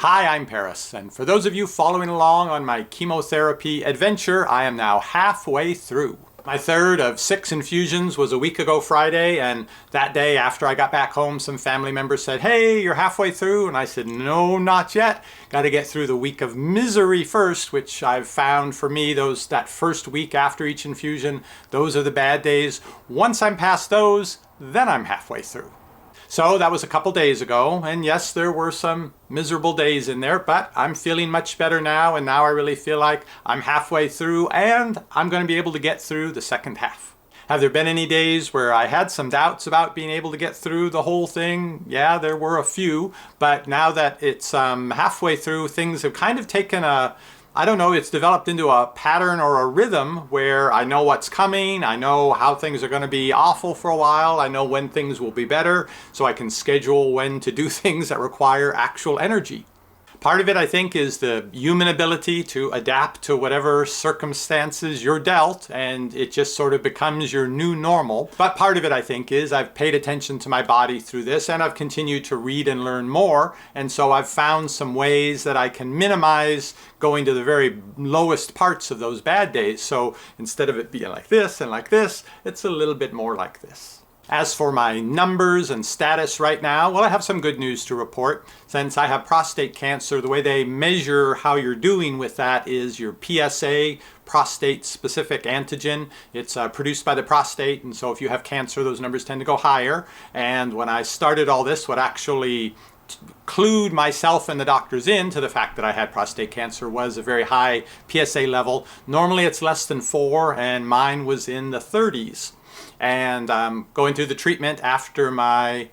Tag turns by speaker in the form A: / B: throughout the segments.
A: Hi, I'm Paris, and for those of you following along on my chemotherapy adventure, I am now halfway through. My third of 6 infusions was a week ago Friday, and that day after I got back home, some family members said, "Hey, you're halfway through," and I said, "No, not yet. Got to get through the week of misery first," which I've found for me, that first week after each infusion, those are the bad days. Once I'm past those, then I'm halfway through. So that was a couple days ago, and yes, there were some miserable days in there, but I'm feeling much better now, and now I really feel like I'm halfway through, and I'm going to be able to get through the second half. Have there been any days where I had some doubts about being able to get through the whole thing? Yeah, there were a few, but now that it's halfway through, things have kind of taken it's developed into a pattern or a rhythm where I know what's coming, I know how things are going to be awful for a while, I know when things will be better, so I can schedule when to do things that require actual energy. Part of it, I think, is the human ability to adapt to whatever circumstances you're dealt, and it just sort of becomes your new normal. But part of it, I think, is I've paid attention to my body through this, and I've continued to read and learn more, and so I've found some ways that I can minimize going to the very lowest parts of those bad days. So instead of it being like this and like this, it's a little bit more like this. As for my numbers and status right now, well, I have some good news to report. Since I have prostate cancer, the way they measure how you're doing with that is your PSA, prostate-specific antigen. It's produced by the prostate, and so if you have cancer, those numbers tend to go higher. And when I started all this, what actually clued myself and the doctors in to the fact that I had prostate cancer was a very high PSA level. Normally it's less than 4, and mine was in the 30s. And going through the treatment after I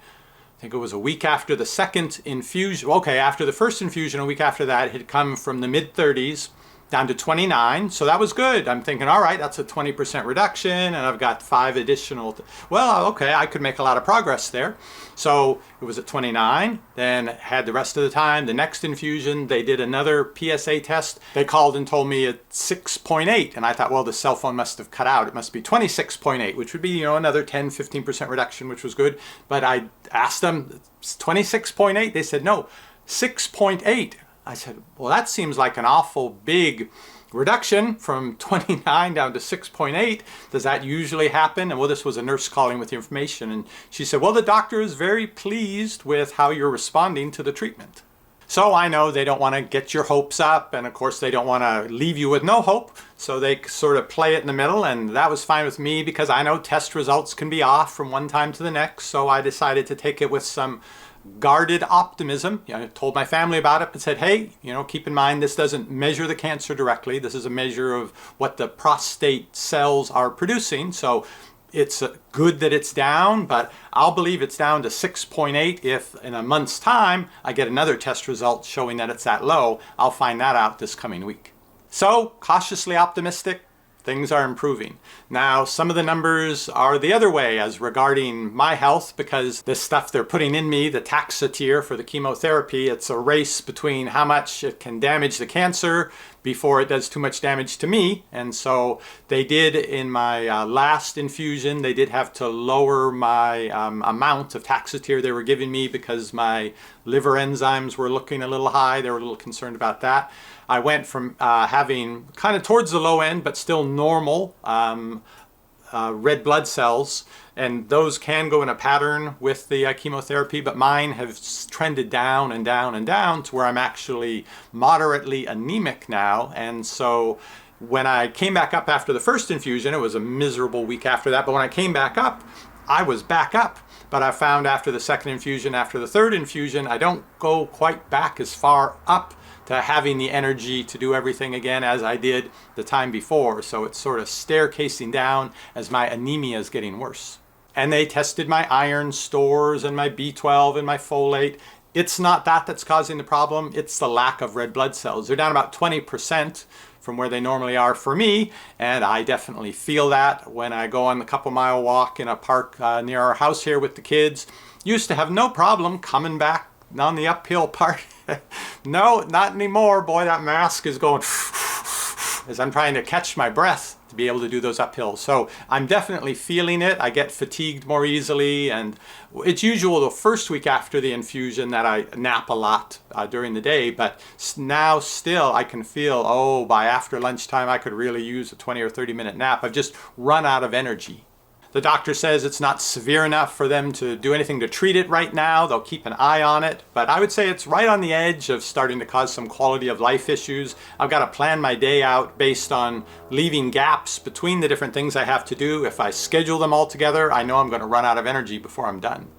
A: think it was a week after the second infusion, after the first infusion, a week after that, it had come from the mid-30s down to 29, so that was good. I'm thinking, all right, that's a 20% reduction, and I've got 5 additional. I could make a lot of progress there. So it was at 29, then had the rest of the time. The next infusion, they did another PSA test. They called and told me it's 6.8, and I thought, well, the cell phone must have cut out. It must be 26.8, which would be, another 10-15% reduction, which was good. But I asked them, 26.8? They said, no, 6.8. I said, well, that seems like an awful big reduction from 29 down to 6.8. Does that usually happen? And well, this was a nurse calling with the information. And she said, well, the doctor is very pleased with how you're responding to the treatment. So I know they don't want to get your hopes up. And of course, they don't want to leave you with no hope. So they sort of play it in the middle. And that was fine with me because I know test results can be off from one time to the next. So I decided to take it with some guarded optimism. I told my family about it and said, hey, keep in mind this doesn't measure the cancer directly. This is a measure of what the prostate cells are producing. So it's good that it's down, but I'll believe it's down to 6.8 if in a month's time I get another test result showing that it's that low. I'll find that out this coming week. So cautiously optimistic. Things are improving. Now, some of the numbers are the other way as regarding my health because the stuff they're putting in me, the Taxotere for the chemotherapy, it's a race between how much it can damage the cancer before it does too much damage to me. And so they did in my last infusion, they did have to lower my amount of Taxotere they were giving me because my liver enzymes were looking a little high. They were a little concerned about that. I went from having kind of towards the low end, but still normal red blood cells, and those can go in a pattern with the chemotherapy, but mine have trended down and down and down to where I'm actually moderately anemic now. And so when I came back up after the first infusion, it was a miserable week after that, but when I came back up, I was back up. But I found after the second infusion, after the third infusion, I don't go quite back as far up to having the energy to do everything again as I did the time before. So it's sort of staircasing down as my anemia is getting worse. And they tested my iron stores and my B12 and my folate. It's not that that's causing the problem. It's the lack of red blood cells. They're down about 20% from where they normally are for me. And I definitely feel that when I go on the couple-mile walk in a park near our house here with the kids. Used to have no problem coming back on the uphill part. No, not anymore. Boy, that mask is going as I'm trying to catch my breath to be able to do those uphills. So I'm definitely feeling it. I get fatigued more easily, and it's usual the first week after the infusion that I nap a lot during the day, but now still I can feel, oh, by after lunchtime I could really use a 20 or 30-minute nap. I've just run out of energy. The doctor says it's not severe enough for them to do anything to treat it right now. They'll keep an eye on it, but I would say it's right on the edge of starting to cause some quality of life issues. I've got to plan my day out based on leaving gaps between the different things I have to do. If I schedule them all together, I know I'm going to run out of energy before I'm done.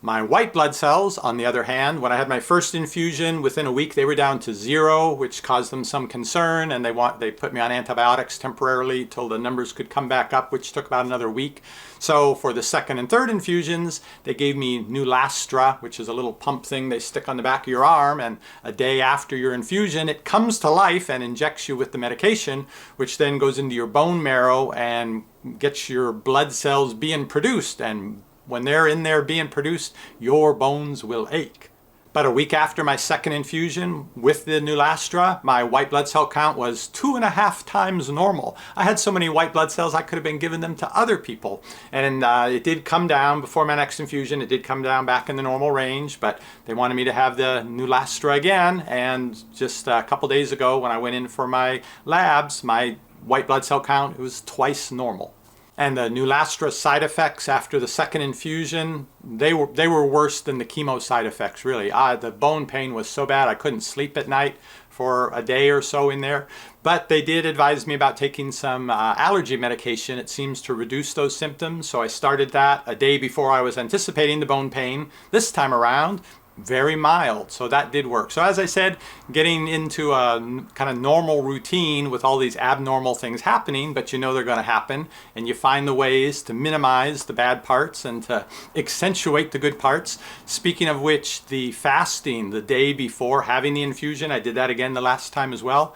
A: My white blood cells, on the other hand, when I had my first infusion, within a week they were down to 0, which caused them some concern, and they put me on antibiotics temporarily till the numbers could come back up, which took about another week. So for the second and third infusions, they gave me Neulasta, which is a little pump thing they stick on the back of your arm, and a day after your infusion, it comes to life and injects you with the medication, which then goes into your bone marrow and gets your blood cells being produced, and when they're in there being produced, your bones will ache. But a week after my second infusion with the Neulasta, my white blood cell count was 2.5 times normal. I had so many white blood cells I could have been giving them to other people. And it did come down before my next infusion. It did come down back in the normal range, but they wanted me to have the Neulasta again. And just a couple days ago when I went in for my labs, my white blood cell count was twice normal. And the Neulasta side effects after the second infusion, they were worse than the chemo side effects, really. The bone pain was so bad I couldn't sleep at night for a day or so in there. But they did advise me about taking some allergy medication. It seems to reduce those symptoms, so I started that a day before I was anticipating the bone pain. This time around, very mild, so that did work. So as I said, getting into a kind of normal routine with all these abnormal things happening, but you know they're going to happen, and you find the ways to minimize the bad parts and to accentuate the good parts. Speaking of which, the fasting the day before having the infusion, I did that again the last time as well,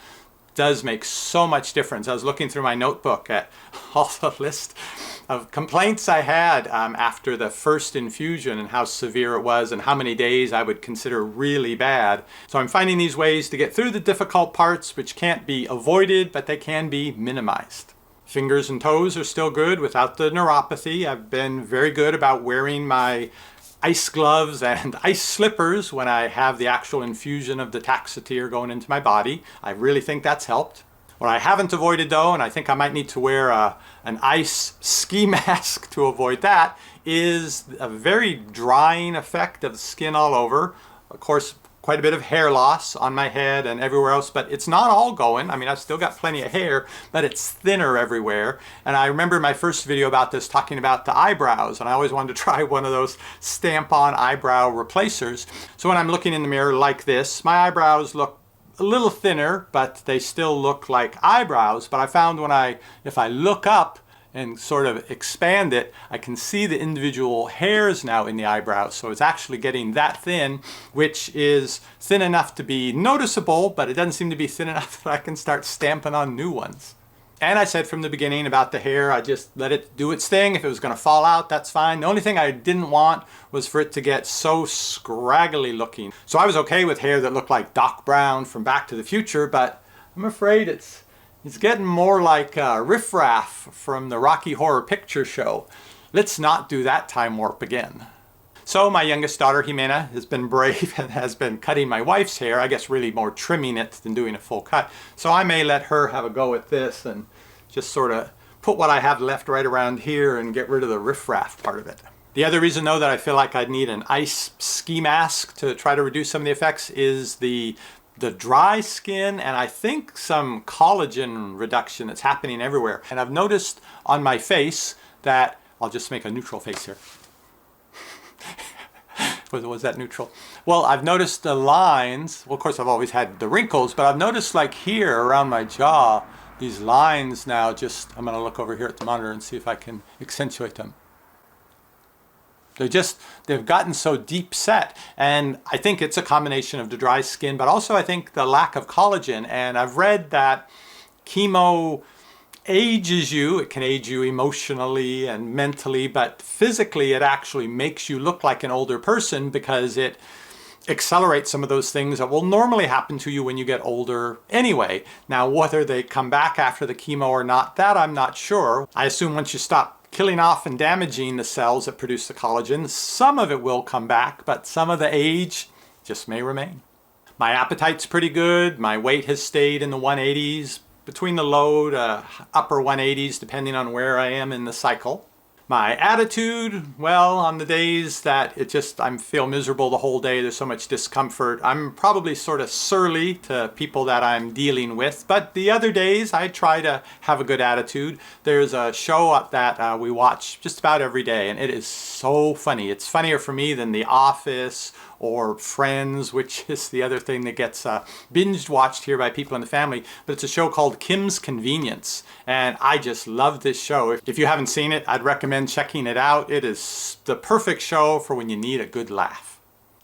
A: does make so much difference. I was looking through my notebook at all the list of complaints I had after the first infusion and how severe it was and how many days I would consider really bad. So I'm finding these ways to get through the difficult parts, which can't be avoided, but they can be minimized. Fingers and toes are still good without the neuropathy. I've been very good about wearing my ice gloves and ice slippers when I have the actual infusion of the Taxotere going into my body. I really think that's helped. What I haven't avoided though, and I think I might need to wear an ice ski mask to avoid that, is a very drying effect of the skin all over. Of course, quite a bit of hair loss on my head and everywhere else, but it's not all going. I mean, I've still got plenty of hair, but it's thinner everywhere. And I remember my first video about this talking about the eyebrows, and I always wanted to try one of those stamp-on eyebrow replacers. So when I'm looking in the mirror like this, my eyebrows look a little thinner, but they still look like eyebrows. But I found if I look up and sort of expand it, I can see the individual hairs now in the eyebrows. So it's actually getting that thin, which is thin enough to be noticeable, but it doesn't seem to be thin enough that I can start stamping on new ones. And I said from the beginning about the hair, I just let it do its thing. If it was going to fall out, that's fine. The only thing I didn't want was for it to get so scraggly looking. So I was okay with hair that looked like Doc Brown from Back to the Future, but I'm afraid it's getting more like Riff Raff from the Rocky Horror Picture Show. Let's not do that time warp again. So my youngest daughter, Jimena, has been brave and has been cutting my wife's hair. I guess really more trimming it than doing a full cut. So I may let her have a go at this and just sort of put what I have left right around here and get rid of the riffraff part of it. The other reason though that I feel like I'd need an ice ski mask to try to reduce some of the effects is the dry skin, and I think some collagen reduction that's happening everywhere. And I've noticed on my face that, I'll just make a neutral face here. Was that neutral? Well, I've noticed the lines. Well, of course, I've always had the wrinkles, but I've noticed like here around my jaw, these lines now I'm going to look over here at the monitor and see if I can accentuate them. They've gotten so deep set, and I think it's a combination of the dry skin, but also I think the lack of collagen. And I've read that chemo ages you. It can age you emotionally and mentally, but physically it actually makes you look like an older person because it accelerate some of those things that will normally happen to you when you get older anyway. Now, whether they come back after the chemo or not, that I'm not sure. I assume once you stop killing off and damaging the cells that produce the collagen, some of it will come back, but some of the age just may remain. My appetite's pretty good. My weight has stayed in the 180s, between the low to upper 180s, depending on where I am in the cycle. My attitude, well, on the days that I feel miserable the whole day, there's so much discomfort, I'm probably sort of surly to people that I'm dealing with. But the other days, I try to have a good attitude. There's a show that we watch just about every day, and it is so funny. It's funnier for me than The Office or Friends, which is the other thing that gets binge watched here by people in the family. But it's a show called Kim's Convenience, and I just love this show. If you haven't seen it, I'd recommend checking it out. It is the perfect show for when you need a good laugh.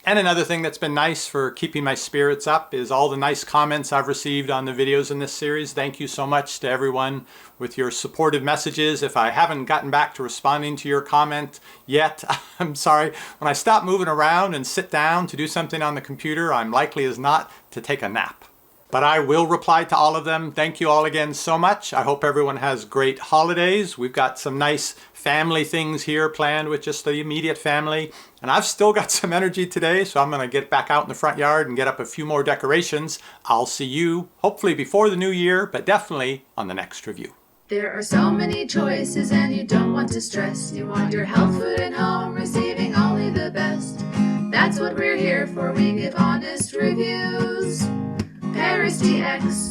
A: And another thing that's been nice for keeping my spirits up is all the nice comments I've received on the videos in this series. Thank you so much to everyone with your supportive messages. If I haven't gotten back to responding to your comment yet, I'm sorry. When I stop moving around and sit down to do something on the computer, I'm likely as not to take a nap. But I will reply to all of them. Thank you all again so much. I hope everyone has great holidays. We've got some nice family things here planned with just the immediate family. And I've still got some energy today, so I'm going to get back out in the front yard and get up a few more decorations. I'll see you hopefully before the new year, but definitely on the next review.
B: There are so many choices and you don't want to stress. You want your health food at home, receiving only the best. That's what we're here for. We give honest reviews. Paris DX.